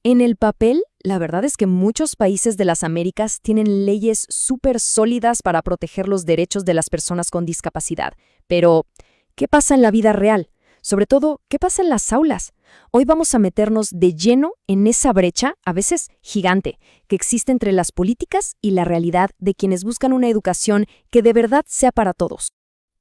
En el papel, la verdad es que muchos países de las Américas tienen leyes súper sólidas para proteger los derechos de las personas con discapacidad. Pero, ¿qué pasa en la vida real? Sobre todo, ¿qué pasa en las aulas? Hoy vamos a meternos de lleno en esa brecha, a veces gigante, que existe entre las políticas y la realidad de quienes buscan una educación que de verdad sea para todos.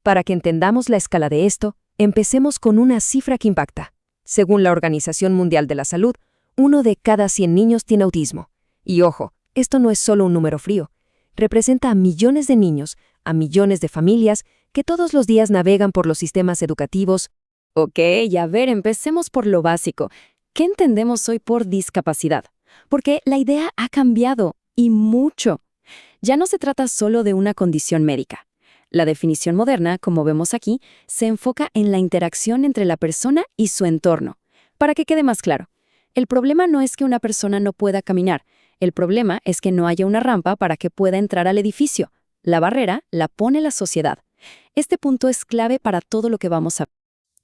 Para que entendamos la escala de esto, empecemos con una cifra que impacta. Según la Organización Mundial de la Salud, 1 de cada 100 niños tiene autismo. Y ojo, esto no es solo un número frío. Representa a millones de niños, a millones de familias que todos los días navegan por los sistemas educativos. Ok, a ver, empecemos por lo básico. ¿Qué entendemos hoy por discapacidad? Porque la idea ha cambiado, y mucho. Ya no se trata solo de una condición médica. La definición moderna, como vemos aquí, se enfoca en la interacción entre la persona y su entorno. Para que quede más claro, el problema no es que una persona no pueda caminar, el problema es que no haya una rampa para que pueda entrar al edificio. La barrera la pone la sociedad. Este punto es clave para todo lo que vamos a ver.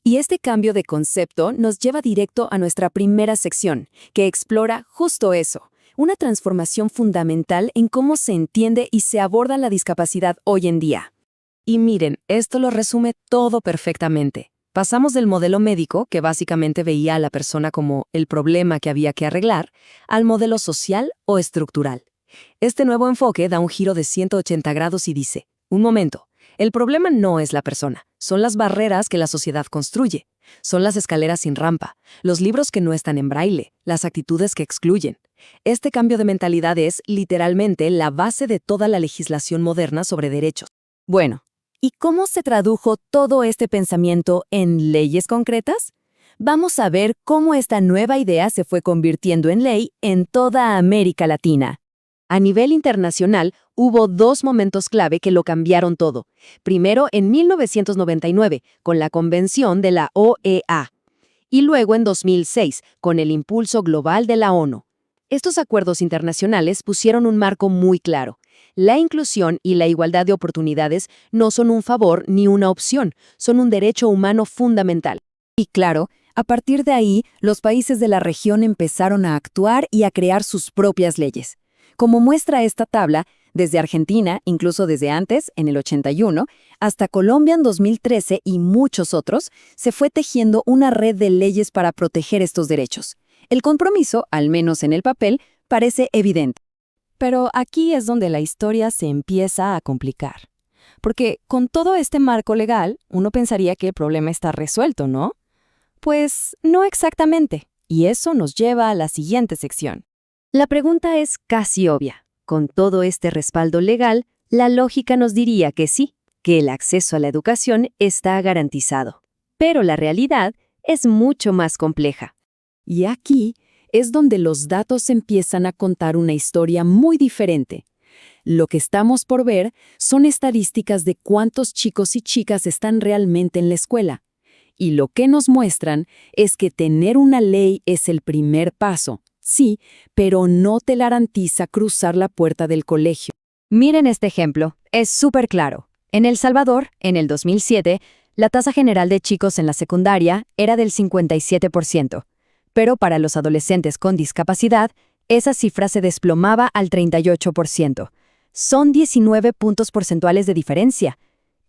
Y este cambio de concepto nos lleva directo a nuestra primera sección, que explora justo eso, una transformación fundamental en cómo se entiende y se aborda la discapacidad hoy en día. Y miren, esto lo resume todo perfectamente. Pasamos del modelo médico, que básicamente veía a la persona como el problema que había que arreglar, al modelo social o estructural. Este nuevo enfoque da un giro de 180 grados y dice, un momento, el problema no es la persona, son las barreras que la sociedad construye, son las escaleras sin rampa, los libros que no están en braille, las actitudes que excluyen. Este cambio de mentalidad es, literalmente, la base de toda la legislación moderna sobre derechos. Bueno, ¿y cómo se tradujo todo este pensamiento en leyes concretas? Vamos a ver cómo esta nueva idea se fue convirtiendo en ley en toda América Latina. A nivel internacional, hubo 2 momentos clave que lo cambiaron todo. Primero, en 1999, con la Convención de la OEA, y luego en 2006, con el impulso global de la ONU. Estos acuerdos internacionales pusieron un marco muy claro. La inclusión y la igualdad de oportunidades no son un favor ni una opción, son un derecho humano fundamental. Y claro, a partir de ahí, los países de la región empezaron a actuar y a crear sus propias leyes. Como muestra esta tabla, desde Argentina, incluso desde antes, en el 81, hasta Colombia en 2013 y muchos otros, se fue tejiendo una red de leyes para proteger estos derechos. El compromiso, al menos en el papel, parece evidente. Pero aquí es donde la historia se empieza a complicar. Porque con todo este marco legal, uno pensaría que el problema está resuelto, ¿no? Pues no exactamente, y eso nos lleva a la siguiente sección. La pregunta es casi obvia. Con todo este respaldo legal, la lógica nos diría que sí, que el acceso a la educación está garantizado. Pero la realidad es mucho más compleja. Y aquí es donde los datos empiezan a contar una historia muy diferente. Lo que estamos por ver son estadísticas de cuántos chicos y chicas están realmente en la escuela. Y lo que nos muestran es que tener una ley es el primer paso, sí, pero no te garantiza cruzar la puerta del colegio. Miren este ejemplo, es súper claro. En El Salvador, en el 2007, la tasa general de chicos en la secundaria era del 57%. Pero para los adolescentes con discapacidad, esa cifra se desplomaba al 38%. Son 19 puntos porcentuales de diferencia.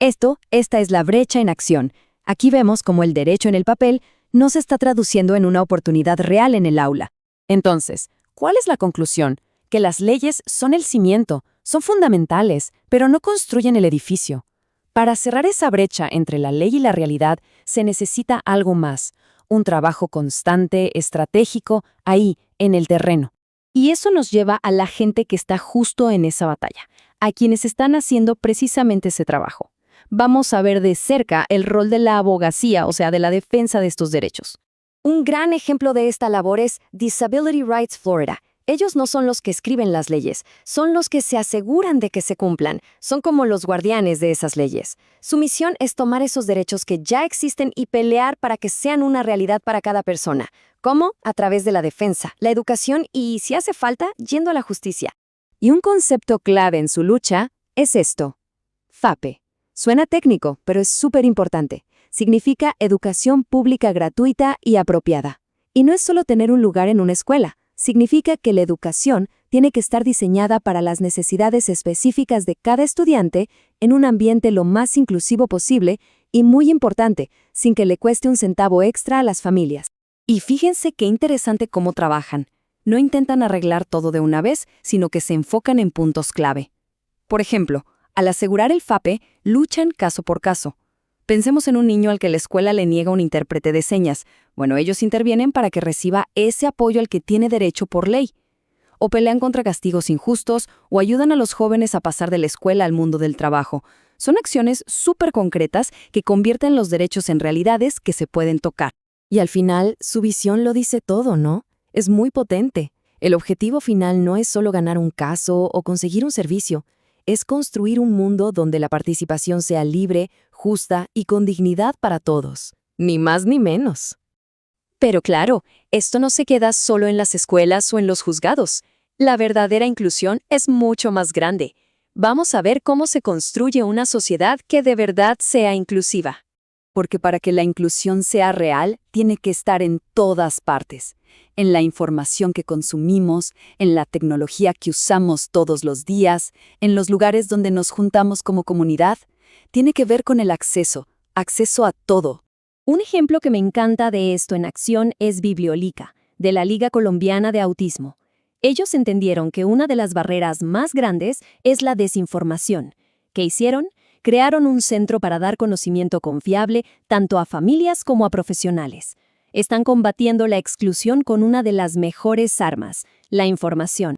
Esta es la brecha en acción. Aquí vemos cómo el derecho en el papel no se está traduciendo en una oportunidad real en el aula. Entonces, ¿cuál es la conclusión? Que las leyes son el cimiento, son fundamentales, pero no construyen el edificio. Para cerrar esa brecha entre la ley y la realidad, se necesita algo más. Un trabajo constante, estratégico, ahí, en el terreno. Y eso nos lleva a la gente que está justo en esa batalla, a quienes están haciendo precisamente ese trabajo. Vamos a ver de cerca el rol de la abogacía, o sea, de la defensa de estos derechos. Un gran ejemplo de esta labor es Disability Rights Florida. Ellos no son los que escriben las leyes, son los que se aseguran de que se cumplan, son como los guardianes de esas leyes. Su misión es tomar esos derechos que ya existen y pelear para que sean una realidad para cada persona. ¿Cómo? A través de la defensa, la educación y, si hace falta, yendo a la justicia. Y un concepto clave en su lucha es esto: FAPE. Suena técnico, pero es súper importante. Significa educación pública gratuita y apropiada. Y no es solo tener un lugar en una escuela. Significa que la educación tiene que estar diseñada para las necesidades específicas de cada estudiante en un ambiente lo más inclusivo posible y, muy importante, sin que le cueste un centavo extra a las familias. Y fíjense qué interesante cómo trabajan. No intentan arreglar todo de una vez, sino que se enfocan en puntos clave. Por ejemplo, al asegurar el FAPE, luchan caso por caso. Pensemos en un niño al que la escuela le niega un intérprete de señas. Bueno, ellos intervienen para que reciba ese apoyo al que tiene derecho por ley. O pelean contra castigos injustos, o ayudan a los jóvenes a pasar de la escuela al mundo del trabajo. Son acciones súper concretas que convierten los derechos en realidades que se pueden tocar. Y al final, su visión lo dice todo, ¿no? Es muy potente. El objetivo final no es solo ganar un caso o conseguir un servicio. Es construir un mundo donde la participación sea libre, justa y con dignidad para todos. Ni más ni menos. Pero claro, esto no se queda solo en las escuelas o en los juzgados. La verdadera inclusión es mucho más grande. Vamos a ver cómo se construye una sociedad que de verdad sea inclusiva. Porque para que la inclusión sea real, tiene que estar en todas partes. En la información que consumimos, en la tecnología que usamos todos los días, en los lugares donde nos juntamos como comunidad. Tiene que ver con el acceso a todo. Un ejemplo que me encanta de esto en acción es Bibliolica, de la Liga Colombiana de Autismo. Ellos entendieron que una de las barreras más grandes es la desinformación. ¿Qué hicieron? Crearon un centro para dar conocimiento confiable tanto a familias como a profesionales. Están combatiendo la exclusión con una de las mejores armas, la información.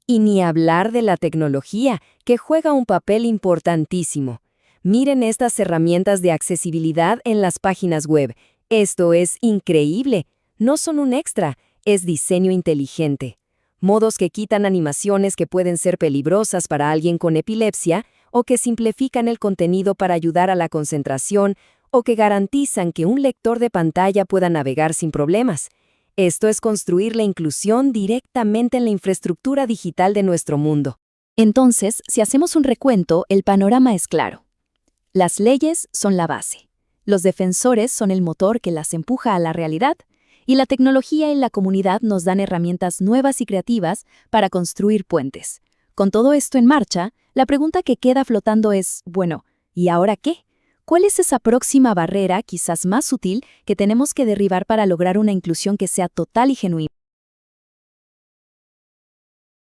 Y ni hablar de la tecnología, que juega un papel importantísimo. Miren estas herramientas de accesibilidad en las páginas web. Esto es increíble. No son un extra, es diseño inteligente. Modos que quitan animaciones que pueden ser peligrosas para alguien con epilepsia, o que simplifican el contenido para ayudar a la concentración, o que garantizan que un lector de pantalla pueda navegar sin problemas. Esto es construir la inclusión directamente en la infraestructura digital de nuestro mundo. Entonces, si hacemos un recuento, el panorama es claro. Las leyes son la base. Los defensores son el motor que las empuja a la realidad. Y la tecnología y la comunidad nos dan herramientas nuevas y creativas para construir puentes. Con todo esto en marcha, la pregunta que queda flotando es, bueno, ¿y ahora qué? ¿Cuál es esa próxima barrera, quizás más sutil, que tenemos que derribar para lograr una inclusión que sea total y genuina?